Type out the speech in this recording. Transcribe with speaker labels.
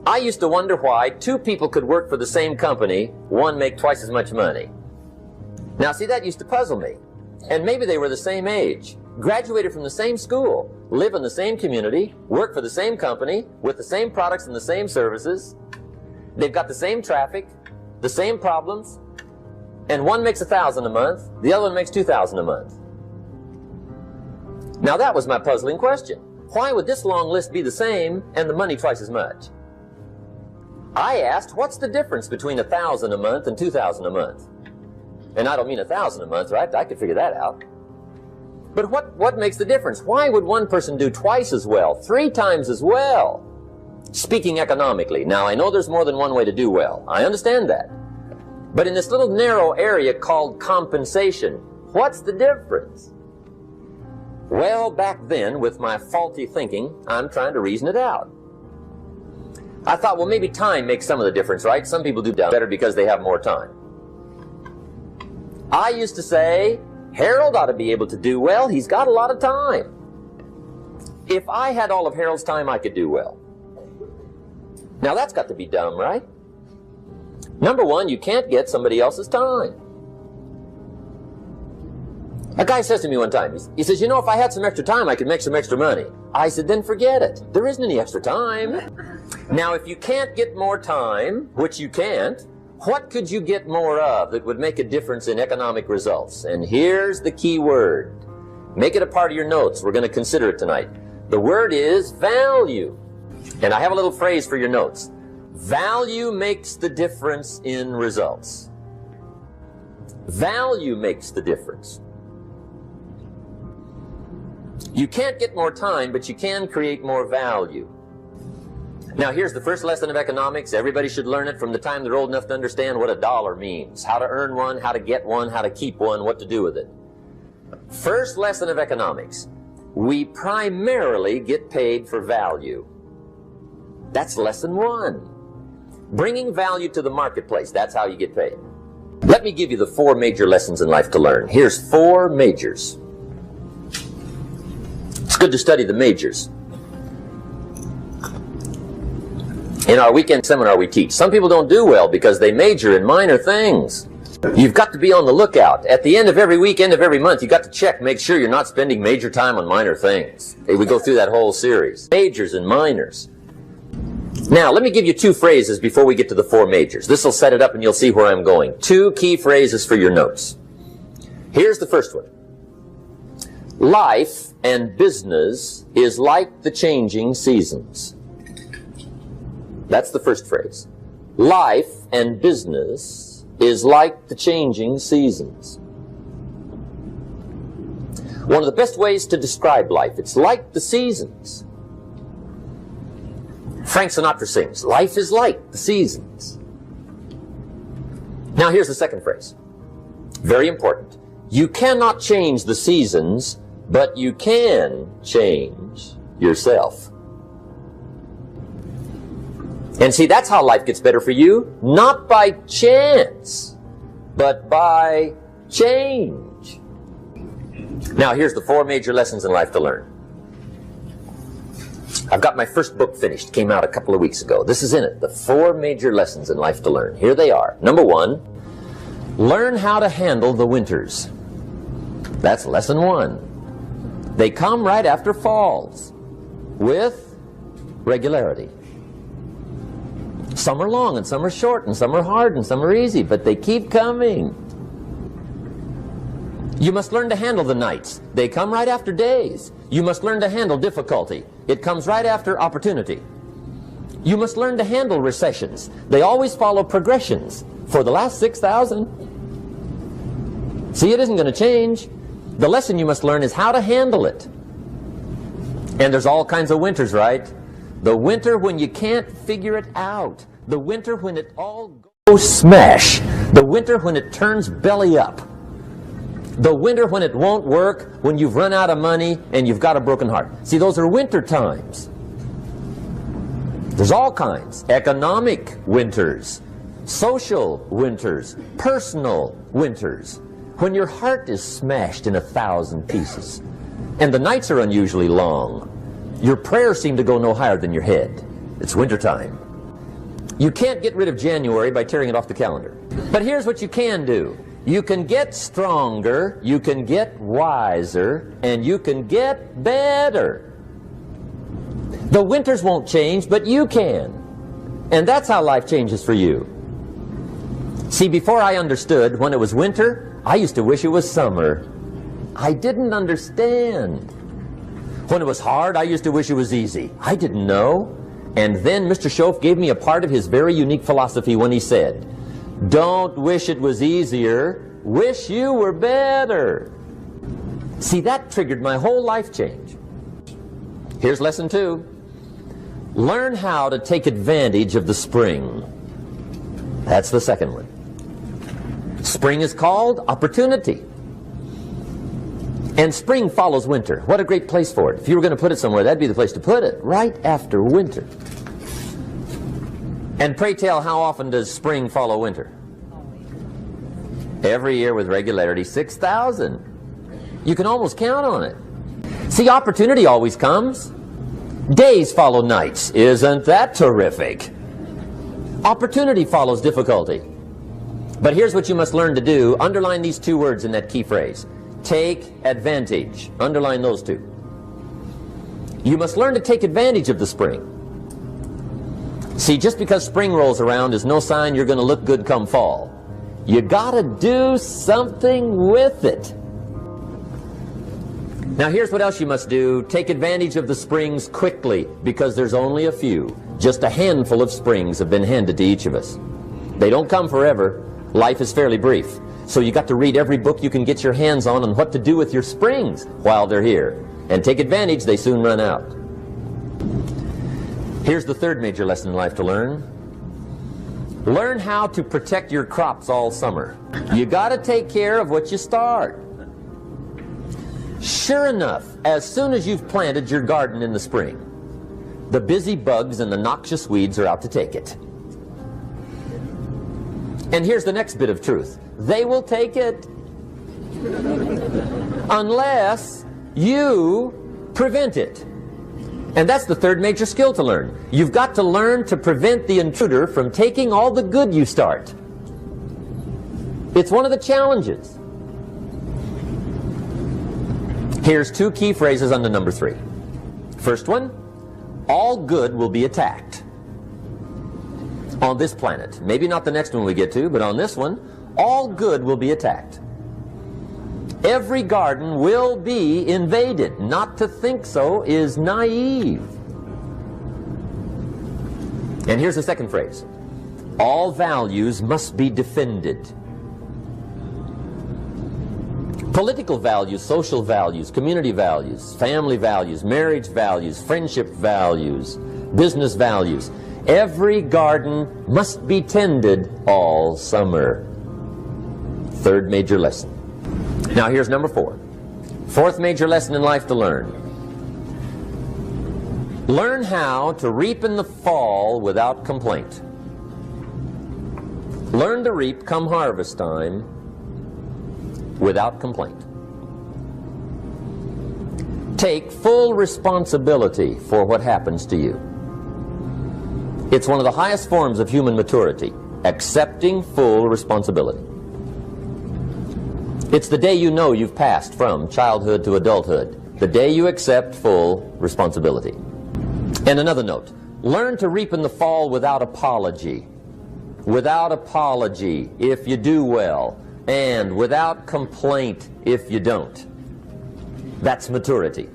Speaker 1: I used to wonder why two people could work for the same company, one make twice as much money. Now see, that used to puzzle me. And maybe they were the same age, graduated from the same school, live in the same community, work for the same company, with the same products and the same services. They've got the same traffic, the same problems, and one makes $1,000 a month, the other one makes $2,000 a month. Now that was my puzzling question. Why would this long list be the same and the money twice as much? I asked, what's the difference between $1,000 a month and $2,000 a month? And I don't mean $1,000 a month, right? I could figure that out. But what makes the difference? Why would one person do twice as well, 3 times as well? Speaking economically. Now, I know there's more than one way to do well. I understand that. But in this little narrow area called compensation, what's the difference? Well, back then, with my faulty thinking, I'm trying to reason it out. I thought, well, maybe time makes some of the difference, right? Some people do better because they have more time. I used to say, Harold ought to be able to do well. He's got a lot of time. If I had all of Harold's time, I could do well. Now, that's got to be dumb, right? Number one, you can't get somebody else's time. A guy says to me one time, he says, you know, if I had some extra time, I could make some extra money. I said, then forget it. There isn't any extra time. Now, if you can't get more time, which you can't, what could you get more of that would make a difference in economic results? And here's the key word. Make it a part of your notes. We're going to consider it tonight. The word is value. And I have a little phrase for your notes. Value makes the difference in results. Value makes the difference. You can't get more time, but you can create more value. Now, here's the first lesson of economics. Everybody should learn it from the time they're old enough to understand what a dollar means, how to earn one, how to get one, how to keep one, what to do with it. First lesson of economics. We primarily get paid for value. That's lesson 1. Bringing value to the marketplace, that's how you get paid. Let me give you the 4 major lessons in life to learn. Here's 4 majors. It's good to study the majors. In our weekend seminar we teach, some people don't do well because they major in minor things. You've got to be on the lookout. At the end of every week, end of every month, you've got to check, make sure you're not spending major time on minor things. We go through that whole series. Majors and minors. Now, let me give you 2 phrases before we get to the 4 majors. This will set it up and you'll see where I'm going. 2 key phrases for your notes. Here's the first one. Life and business is like the changing seasons. That's the first phrase. Life and business is like the changing seasons. One of the best ways to describe life, it's like the seasons. Frank Sinatra sings, life is like the seasons. Now here's the second phrase. Very important. You cannot change the seasons, but you can change yourself. And see, that's how life gets better for you. Not by chance, but by change. Now, here's the 4 major lessons in life to learn. I've got my first book finished. Came out a couple of weeks ago. This is in it. The 4 major lessons in life to learn. Here they are. Number 1, learn how to handle the winters. That's lesson 1. They come right after falls with regularity. Some are long and some are short and some are hard and some are easy, but they keep coming. You must learn to handle the nights. They come right after days. You must learn to handle difficulty. It comes right after opportunity. You must learn to handle recessions. They always follow progressions for the last 6,000. See, it isn't going to change. The lesson you must learn is how to handle it. And there's all kinds of winters, right? The winter when you can't figure it out. The winter when it all goes smash. The winter when it turns belly up. The winter when it won't work, when you've run out of money and you've got a broken heart. See, those are winter times. There's all kinds. Economic winters, social winters, personal winters. When your heart is smashed in 1,000 pieces and the nights are unusually long. Your prayers seem to go no higher than your head. It's wintertime. You can't get rid of January by tearing it off the calendar. But here's what you can do. You can get stronger, you can get wiser, and you can get better. The winters won't change, but you can. And that's how life changes for you. See, before I understood, when it was winter, I used to wish it was summer. I didn't understand. When it was hard, I used to wish it was easy. I didn't know. And then Mr. Schoaf gave me a part of his very unique philosophy when he said, "Don't wish it was easier, wish you were better." See, that triggered my whole life change. Here's lesson 2. Learn how to take advantage of the spring. That's the second one. Spring is called opportunity. And spring follows winter. What a great place for it. If you were going to put it somewhere, that'd be the place to put it, right after winter. And pray tell, how often does spring follow winter? Every year with regularity, 6,000. You can almost count on it. See, opportunity always comes. Days follow nights. Isn't that terrific? Opportunity follows difficulty. But here's what you must learn to do. Underline these 2 words in that key phrase. Take advantage. Underline those 2. You must learn to take advantage of the spring. See, just because spring rolls around is no sign you're going to look good come fall. You gotta do something with it. Now here's what else you must do. Take advantage of the springs quickly, because there's only a few. Just a handful of springs have been handed to each of us. They don't come forever. Life is fairly brief. So you got to read every book you can get your hands on what to do with your springs while they're here. And take advantage, they soon run out. Here's the third major lesson in life to learn. Learn how to protect your crops all summer. You got to take care of what you start. Sure enough, as soon as you've planted your garden in the spring, the busy bugs and the noxious weeds are out to take it. And here's the next bit of truth. They will take it unless you prevent it. And that's the third major skill to learn. You've got to learn to prevent the intruder from taking all the good you start. It's one of the challenges. Here's 2 key phrases under number 3. First one, all good will be attacked. On this planet. Maybe not the next one we get to, but on this one, all good will be attacked. Every garden will be invaded. Not to think so is naive. And here's the second phrase. All values must be defended. Political values, social values, community values, family values, marriage values, friendship values, business values. Every garden must be tended all summer. Third major lesson. Now here's number 4. Fourth major lesson in life to learn. Learn how to reap in the fall without complaint. Learn to reap come harvest time without complaint. Take full responsibility for what happens to you. It's one of the highest forms of human maturity, accepting full responsibility. It's the day you know you've passed from childhood to adulthood, the day you accept full responsibility. And another note, learn to reap in the fall without apology. Without apology if you do well, and without complaint if you don't. That's maturity.